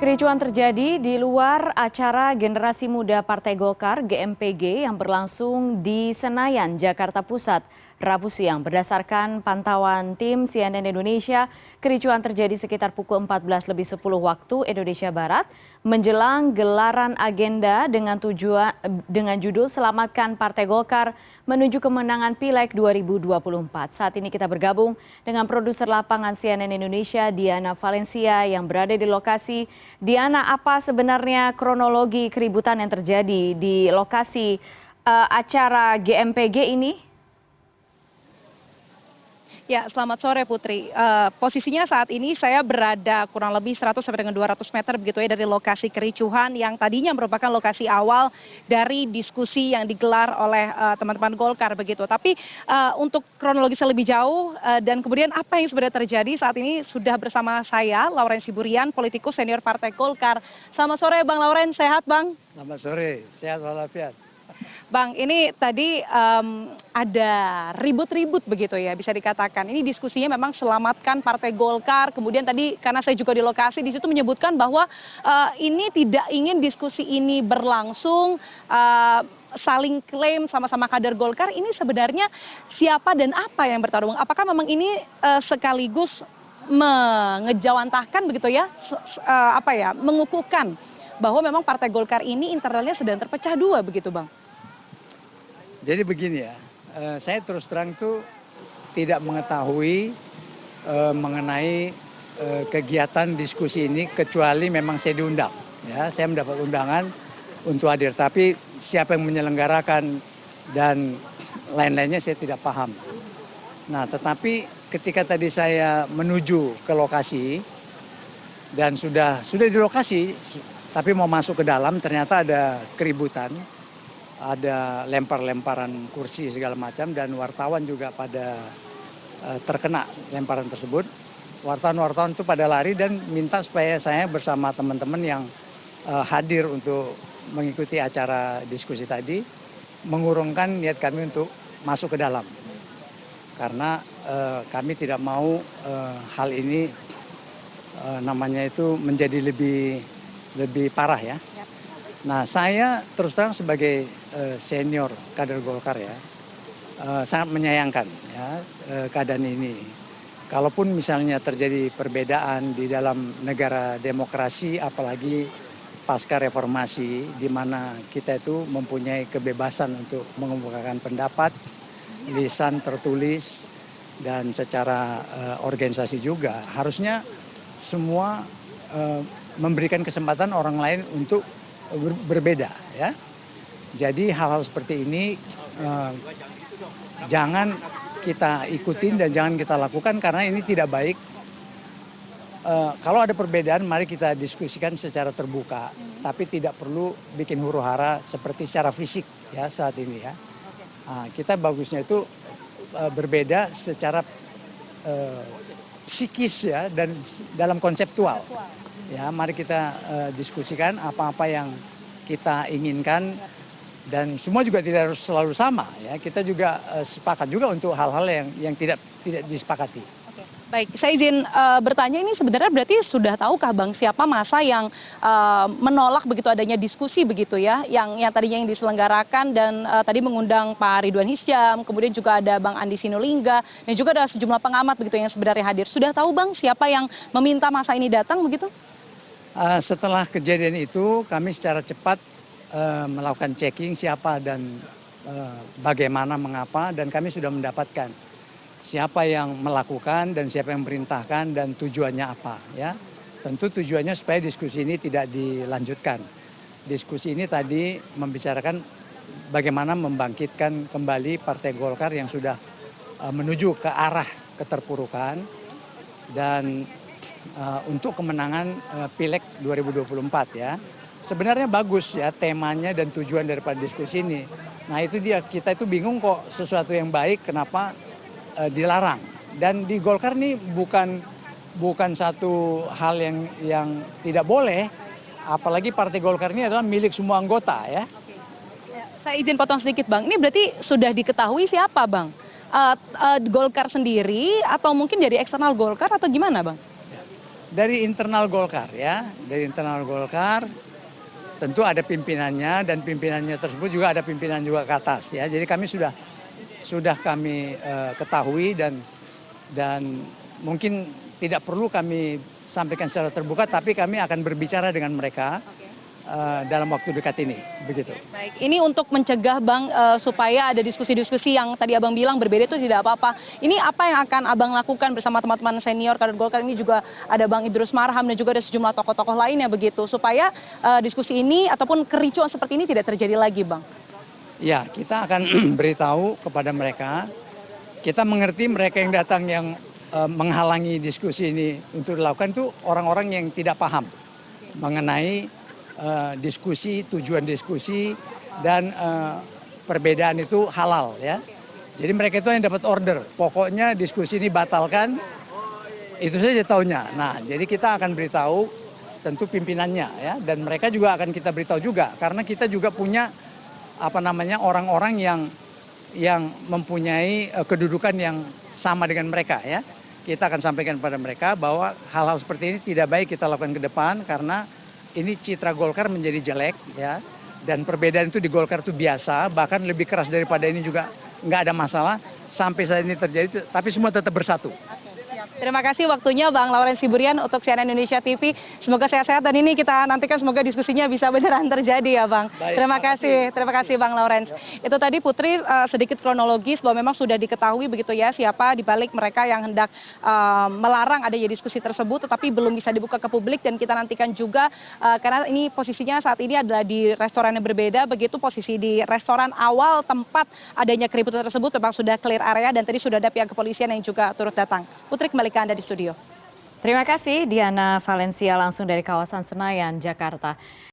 Kericuan terjadi di luar acara Generasi Muda Partai Golkar (GMPG) yang berlangsung di Senayan, Jakarta Pusat, Rabu siang. Berdasarkan pantauan tim CNN Indonesia, kericuan terjadi sekitar pukul 14.10 waktu Indonesia Barat menjelang gelaran agenda dengan judul Selamatkan Partai Golkar menuju kemenangan Pileg 2024. Saat ini kita bergabung dengan produser lapangan CNN Indonesia Diana Valencia yang berada di lokasi. Diana, apa sebenarnya kronologi keributan yang terjadi di lokasi acara GMPG ini? Ya, selamat sore Putri. Posisinya saat ini saya berada kurang lebih 100 sampai dengan 200 meter begitu ya dari lokasi kericuhan yang tadinya merupakan lokasi awal dari diskusi yang digelar oleh teman-teman Golkar begitu. Tapi untuk kronologis lebih jauh dan kemudian apa yang sebenarnya terjadi saat ini sudah bersama saya Lauren Siburian, politikus senior Partai Golkar. Selamat sore Bang Lauren, sehat Bang? Selamat sore, sehat walafiat. Bang, ini tadi ada ribut-ribut begitu ya bisa dikatakan. Ini diskusinya memang selamatkan Partai Golkar. Kemudian tadi karena saya juga di lokasi di situ menyebutkan bahwa ini tidak ingin diskusi ini berlangsung saling klaim sama-sama kader Golkar. Ini sebenarnya siapa dan apa yang bertarung? Apakah memang ini sekaligus mengejawantahkan begitu ya, mengukuhkan bahwa memang Partai Golkar ini internalnya sedang terpecah dua begitu Bang? Jadi begini ya, saya terus terang itu tidak mengetahui mengenai kegiatan diskusi ini kecuali memang saya diundang. Ya, saya mendapat undangan untuk hadir, tapi siapa yang menyelenggarakan dan lain-lainnya saya tidak paham. Nah, tetapi ketika tadi saya menuju ke lokasi dan sudah di lokasi, tapi mau masuk ke dalam ternyata ada keributan. Ada lempar-lemparan kursi segala macam dan wartawan juga pada terkena lemparan tersebut. Wartawan-wartawan itu pada lari dan minta supaya saya bersama teman-teman yang hadir untuk mengikuti acara diskusi tadi mengurungkan niat kami untuk masuk ke dalam. Karena kami tidak mau hal ini namanya itu menjadi lebih parah ya. Nah, saya terus terang sebagai senior kader Golkar ya, sangat menyayangkan ya keadaan ini. Kalaupun misalnya terjadi perbedaan di dalam negara demokrasi, apalagi pasca reformasi, di mana kita itu mempunyai kebebasan untuk mengemukakan pendapat, lisan tertulis, dan secara organisasi juga, harusnya semua memberikan kesempatan orang lain untuk berbeda ya. Jadi hal-hal seperti ini jangan kita ikutin dan jangan kita lakukan karena ini tidak baik. Kalau ada perbedaan mari kita diskusikan secara terbuka, tapi tidak perlu bikin huru-hara seperti secara fisik ya saat ini ya. Kita bagusnya itu berbeda secara psikis ya dan dalam konseptual. Ya, mari kita diskusikan apa-apa yang kita inginkan dan semua juga tidak harus selalu sama ya. Kita juga sepakat juga untuk hal-hal yang tidak disepakati. Oke. Baik, saya izin bertanya ini sebenarnya berarti sudah tahukah Bang siapa massa yang menolak begitu adanya diskusi begitu ya, yang tadinya yang diselenggarakan dan tadi mengundang Pak Ridwan Hisyam, kemudian juga ada Bang Andi Sinulinga dan juga ada sejumlah pengamat begitu yang sebenarnya hadir. Sudah tahu Bang siapa yang meminta massa ini datang begitu? Setelah kejadian itu kami secara cepat melakukan checking siapa dan bagaimana mengapa dan kami sudah mendapatkan siapa yang melakukan dan siapa yang memerintahkan dan tujuannya apa ya. Tentu tujuannya supaya diskusi ini tidak dilanjutkan. Diskusi ini tadi membicarakan bagaimana membangkitkan kembali Partai Golkar yang sudah menuju ke arah keterpurukan dan untuk kemenangan Pileg 2024 ya. Sebenarnya bagus ya temanya dan tujuan daripada diskusi ini. Nah itu dia, kita itu bingung kok sesuatu yang baik kenapa dilarang. Dan di Golkar ini bukan satu hal yang tidak boleh, apalagi Partai Golkar ini adalah milik semua anggota ya. Saya izin potong sedikit Bang, ini berarti sudah diketahui siapa Bang? Golkar sendiri atau mungkin dari eksternal Golkar atau gimana Bang? Dari internal Golkar ya, dari internal Golkar tentu ada pimpinannya dan pimpinannya tersebut juga ada pimpinan juga ke atas ya. Jadi kami sudah kami ketahui dan mungkin tidak perlu kami sampaikan secara terbuka, tapi kami akan berbicara dengan mereka dalam waktu dekat ini, begitu. Baik, ini untuk mencegah Bang supaya ada diskusi-diskusi yang tadi Abang bilang berbeda itu tidak apa-apa. Ini apa yang akan Abang lakukan bersama teman-teman senior kader Golkar ini, juga ada Bang Idrus Marham dan juga ada sejumlah tokoh-tokoh lainnya begitu, supaya diskusi ini ataupun kericuan seperti ini tidak terjadi lagi, Bang? Ya, kita akan beritahu kepada mereka. Kita mengerti mereka yang datang yang menghalangi diskusi ini untuk dilakukan itu orang-orang yang tidak paham mengenai diskusi, tujuan diskusi dan perbedaan itu halal ya. Jadi mereka itu yang dapat order. Pokoknya diskusi ini batalkan. Itu saja taunya. Nah, jadi kita akan beritahu tentu pimpinannya ya, dan mereka juga akan kita beritahu juga karena kita juga punya orang-orang yang mempunyai kedudukan yang sama dengan mereka ya. Kita akan sampaikan pada mereka bahwa hal-hal seperti ini tidak baik kita lakukan ke depan karena ini citra Golkar menjadi jelek ya, dan perbedaan itu di Golkar itu biasa, bahkan lebih keras daripada ini juga nggak ada masalah sampai saat ini terjadi, tapi semua tetap bersatu. Terima kasih waktunya Bang Lauren Siburian untuk CNN Indonesia TV. Semoga sehat-sehat dan ini kita nantikan semoga diskusinya bisa beneran terjadi ya Bang. Baik, terima kasih Bang Lauren. Itu tadi Putri sedikit kronologis bahwa memang sudah diketahui begitu ya siapa di balik mereka yang hendak melarang adanya diskusi tersebut, tetapi belum bisa dibuka ke publik dan kita nantikan juga karena ini posisinya saat ini adalah di restoran yang berbeda, begitu posisi di restoran awal tempat adanya keributan tersebut memang sudah clear area dan tadi sudah ada pihak kepolisian yang juga turut datang. Putri, kembali ke Anda di studio. Terima kasih Diana Valencia langsung dari kawasan Senayan, Jakarta.